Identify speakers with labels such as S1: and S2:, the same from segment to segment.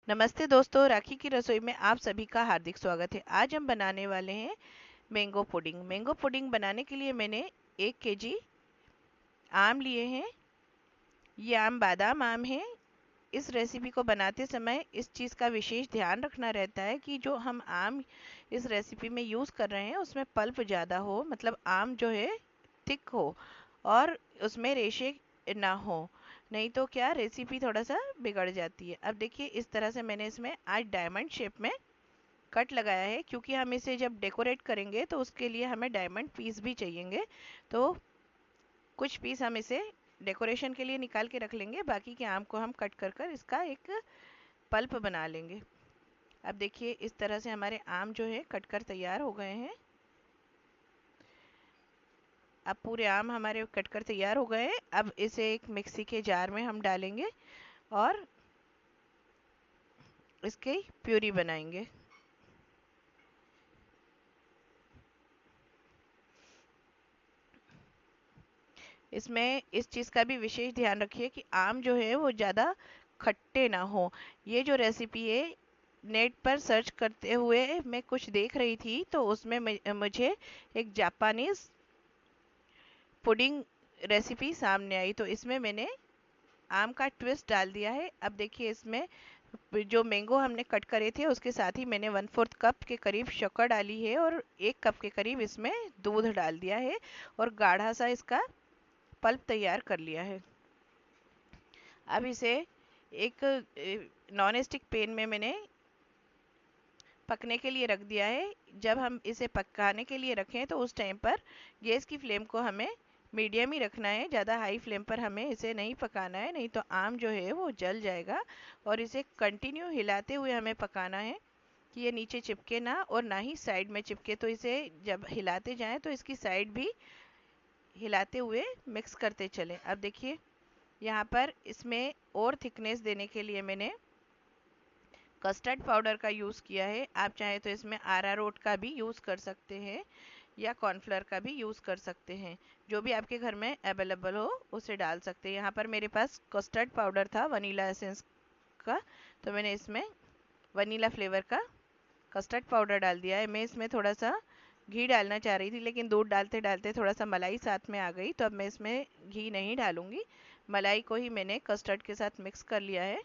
S1: नमस्ते दोस्तों, राखी की रसोई में आप सभी का हार्दिक स्वागत है। आज हम बनाने वाले हैं मैंगो पुडिंग। मैंगो पुडिंग बनाने के लिए मैंने 1 केजी आम लिए हैं। ये आम बादाम आम है। इस रेसिपी को बनाते समय इस चीज़ का विशेष ध्यान रखना रहता है कि जो हम आम इस रेसिपी में यूज़ कर रहे हैं उसमें पल्प ज़्यादा हो, मतलब आम जो है थिक हो और उसमें रेशे ना हो। नहीं तो क्या रेसिपी थोड़ा सा बिगड़ जाती है। अब देखिए, इस तरह से मैंने इसमें आज डायमंड शेप में कट लगाया है, क्योंकि हम इसे जब डेकोरेट करेंगे तो उसके लिए हमें डायमंड पीस भी चाहिएंगे। तो कुछ पीस हम इसे डेकोरेशन के लिए निकाल के रख लेंगे, बाकी के आम को हम कट कर कर इसका एक पल्प बना लेंगे। अब देखिए, इस तरह से हमारे आम जो है कट कर तैयार हो गए हैं। अब पूरे आम हमारे कट कर तैयार हो गए हैं। अब इसे एक मिक्सी के जार में हम डालेंगे और इसकी प्यूरी बनाएंगे। इसमें इस चीज़ का भी विशेष ध्यान रखिए कि आम जो है वो ज़्यादा खट्टे ना हो। ये जो रेसिपी है, नेट पर सर्च करते हुए मैं कुछ देख रही थी, तो उसमें मुझे एक जापानीज पुडिंग रेसिपी सामने आई, तो इसमें मैंने आम का ट्विस्ट डाल दिया है। अब देखिए, इसमें जो मैंगो हमने कट करे थे उसके साथ ही मैंने 1/4 कप के करीब शक्कर डाली है और 1 कप के करीब इसमें दूध डाल दिया है और गाढ़ा सा इसका पल्प तैयार कर लिया है। अब इसे एक नॉन स्टिक पैन में मैंने पकने के लिए रख दिया है। जब हम इसे पकाने के लिए रखें तो उस टाइम पर गैस की फ्लेम को हमें मीडियम ही रखना है। ज़्यादा हाई फ्लेम पर हमें इसे नहीं पकाना है, नहीं तो आम जो है वो जल जाएगा। और इसे कंटिन्यू हिलाते हुए हमें पकाना है कि ये नीचे चिपके ना और ना ही साइड में चिपके। तो इसे जब हिलाते जाएं तो इसकी साइड भी हिलाते हुए मिक्स करते चलें। अब देखिए, यहाँ पर इसमें और थिकनेस देने के लिए मैंने कस्टर्ड पाउडर का यूज़ किया है। आप चाहे तो इसमें अरारोट का भी यूज़ कर सकते हैं या कॉर्नफ्लोर का भी यूज़ कर सकते हैं। जो भी आपके घर में अवेलेबल हो उसे डाल सकते हैं। यहाँ पर मेरे पास कस्टर्ड पाउडर था वनीला एसेंस का, तो मैंने इसमें वनीला फ्लेवर का कस्टर्ड पाउडर डाल दिया है। मैं इसमें थोड़ा सा घी डालना चाह रही थी, लेकिन दूध डालते डालते थोड़ा सा मलाई साथ में आ गई, तो अब मैं इसमें घी नहीं डालूंगी। मलाई को ही मैंने कस्टर्ड के साथ मिक्स कर लिया है।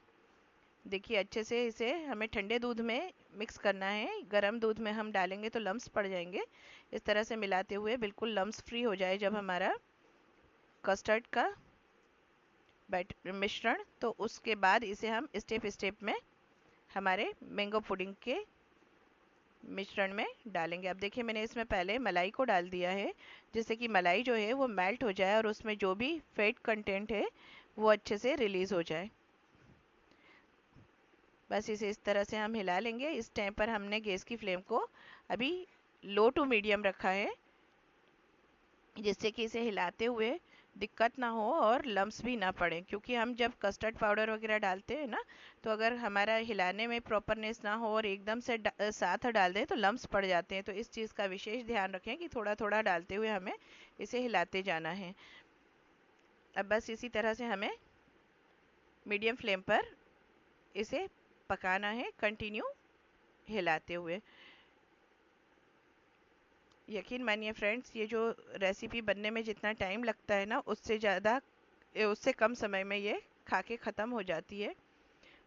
S1: देखिए, अच्छे से इसे हमें ठंडे दूध में मिक्स करना है। गर्म दूध में हम डालेंगे तो लम्स पड़ जाएंगे। इस तरह से मिलाते हुए बिल्कुल लम्स फ्री हो जाए जब हमारा कस्टर्ड का बैट मिश्रण, तो उसके बाद इसे हम स्टेप स्टेप में हमारे मैंगो पुडिंग के मिश्रण में डालेंगे। अब देखिए, मैंने इसमें पहले मलाई को डाल दिया है, जिससे कि मलाई जो है वो मेल्ट हो जाए और उसमें जो भी फैट कंटेंट है वो अच्छे से रिलीज हो जाए। बस इसे इस तरह से हम हिला लेंगे। इस टाइम पर हमने गैस की फ्लेम को अभी लो टू मीडियम रखा है, जिससे कि इसे हिलाते हुए दिक्कत ना हो और लम्स भी ना पड़े। क्योंकि हम जब कस्टर्ड पाउडर वगैरह डालते हैं ना, तो अगर हमारा हिलाने में प्रॉपरनेस ना हो और एकदम से साथ डाल दें तो लम्स पड़ जाते हैं। तो इस चीज़ का विशेष ध्यान रखें कि थोड़ा थोड़ा डालते हुए हमें इसे हिलाते जाना है। अब बस इसी तरह से हमें मीडियम फ्लेम पर इसे पकाना है, कंटिन्यू हिलाते हुए। यकीन मानिए फ्रेंड्स, ये जो रेसिपी बनने में जितना टाइम लगता है ना, उससे कम समय में ये खा के ख़त्म हो जाती है।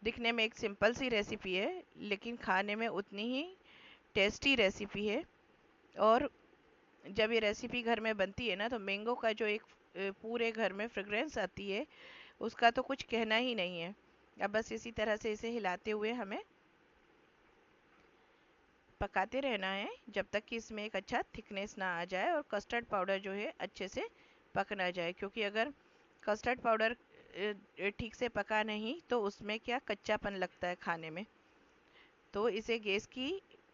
S1: दिखने में एक सिंपल सी रेसिपी है, लेकिन खाने में उतनी ही टेस्टी रेसिपी है। और जब ये रेसिपी घर में बनती है ना, तो मैंगो का जो एक पूरे घर में फ्रेग्रेंस आती है, उसका तो कुछ कहना ही नहीं है। अब बस इसी तरह से इसे हिलाते हुए हमें पकाते रहना है जब तक कि इसमें एक अच्छा थिकनेस ना आ जाए और कस्टर्ड पाउडर जो है अच्छे से पक ना जाए। क्योंकि अगर कस्टर्ड पाउडर ठीक से पका नहीं तो उसमें क्या कच्चापन लगता है खाने में। तो इसे गैस की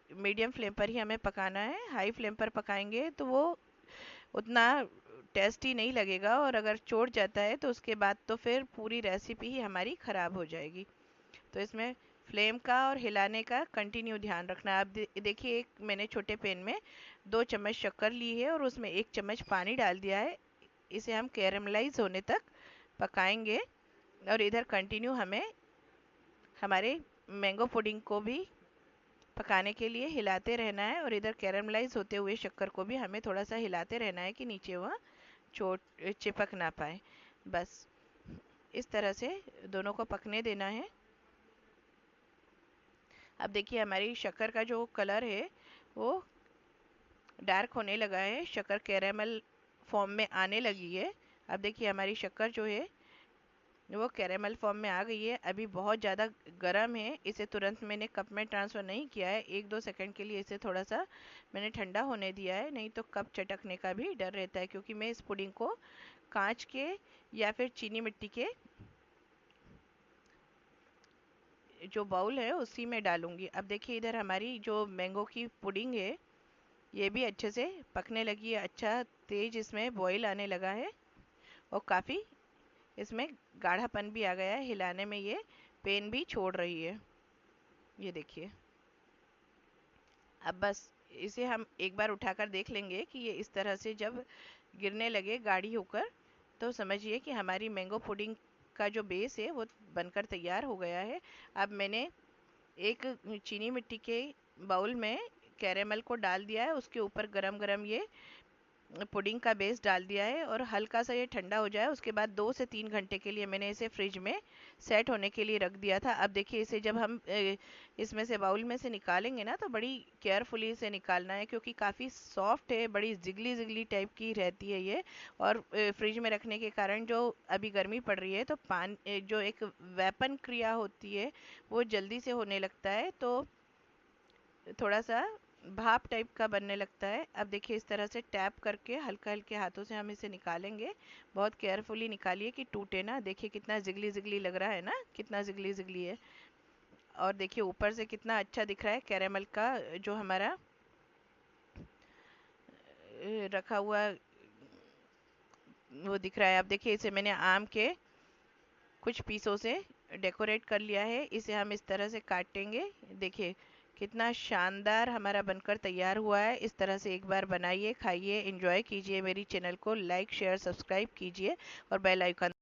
S1: मीडियम फ्लेम पर ही हमें पकाना है। हाई फ्लेम पर पकाएंगे तो वो उतना टेस्टी नहीं लगेगा, और अगर चोट जाता है तो उसके बाद तो फिर पूरी रेसिपी ही हमारी ख़राब हो जाएगी। तो इसमें फ्लेम का और हिलाने का कंटिन्यू ध्यान रखना। आप देखिए, एक मैंने छोटे पैन में 2 चम्मच शक्कर ली है और उसमें 1 चम्मच पानी डाल दिया है। इसे हम कैरमलाइज होने तक पकाएंगे और इधर कंटिन्यू हमें हमारे मैंगो पुडिंग को भी पकाने के लिए हिलाते रहना है, और इधर कैरमलाइज होते हुए शक्कर को भी हमें थोड़ा सा हिलाते रहना है कि नीचे वह चोट चिपक ना पाए। बस इस तरह से दोनों को पकने देना है। अब देखिए हमारी शक्कर का जो कलर है वो डार्क होने लगा है, शक्कर कैरेमल फॉर्म में आने लगी है। अब देखिए हमारी शक्कर जो है वो कैरेमल फॉर्म में आ गई है। अभी बहुत ज़्यादा गर्म है, इसे तुरंत मैंने कप में ट्रांसफ़र नहीं किया है, 1-2 सेकंड के लिए इसे थोड़ा सा मैंने ठंडा होने दिया है, नहीं तो कप चटकने का भी डर रहता है, क्योंकि मैं इस पुडिंग को कांच के या फिर चीनी मिट्टी के जो बाउल है उसी में डालूंगी। अब देखिए इधर हमारी जो मैंगो की पुडिंग है ये भी अच्छे से पकने लगी है, अच्छा तेज इसमें बॉईल आने लगा है, और काफ़ी इसमें गाढ़ापन भी आ गया है, हिलाने में ये पेन भी छोड़ रही है। ये देखिए अब बस इसे हम एक बार उठाकर देख लेंगे कि ये इस तरह से जब गिरने लगे गाढ़ी होकर, तो समझिए कि हमारी मैंगो पुडिंग का जो बेस है वो बनकर तैयार हो गया है। अब मैंने एक चीनी मिट्टी के बाउल में कैरेमल को डाल दिया है, उसके ऊपर गरम गरम ये पुडिंग का बेस डाल दिया है, और हल्का सा ये ठंडा हो जाए उसके बाद 2 से 3 घंटे के लिए मैंने इसे फ्रिज में सेट होने के लिए रख दिया था। अब देखिए इसे जब हम इसमें से बाउल में से निकालेंगे ना, तो बड़ी केयरफुली इसे निकालना है, क्योंकि काफ़ी सॉफ्ट है, बड़ी जिगली जिगली टाइप की रहती है ये, और फ्रिज में रखने के कारण जो अभी गर्मी पड़ रही है तो जो एक वेपन क्रिया होती है वो जल्दी से होने लगता है, तो थोड़ा सा भाप टाइप का बनने लगता है। अब देखिए इस तरह से टैप करके हल्का हल्के हाथों से हम इसे निकालेंगे, बहुत केयरफुली निकालिए कि टूटे ना। देखिए कितना जिगली जिगली लग रहा है ना, कितना जिगली जिगली है, और देखिए ऊपर से कितना अच्छा दिख रहा है कैरेमल का जो हमारा रखा हुआ वो दिख रहा है। अब देखिए इसे मैंने आम के कुछ पीसों से डेकोरेट कर लिया है, इसे हम इस तरह से काटेंगे। देखिए कितना शानदार हमारा बनकर तैयार हुआ है। इस तरह से एक बार बनाइए, खाइए, एंजॉय कीजिए। मेरी चैनल को लाइक शेयर सब्सक्राइब कीजिए और बेल आइकन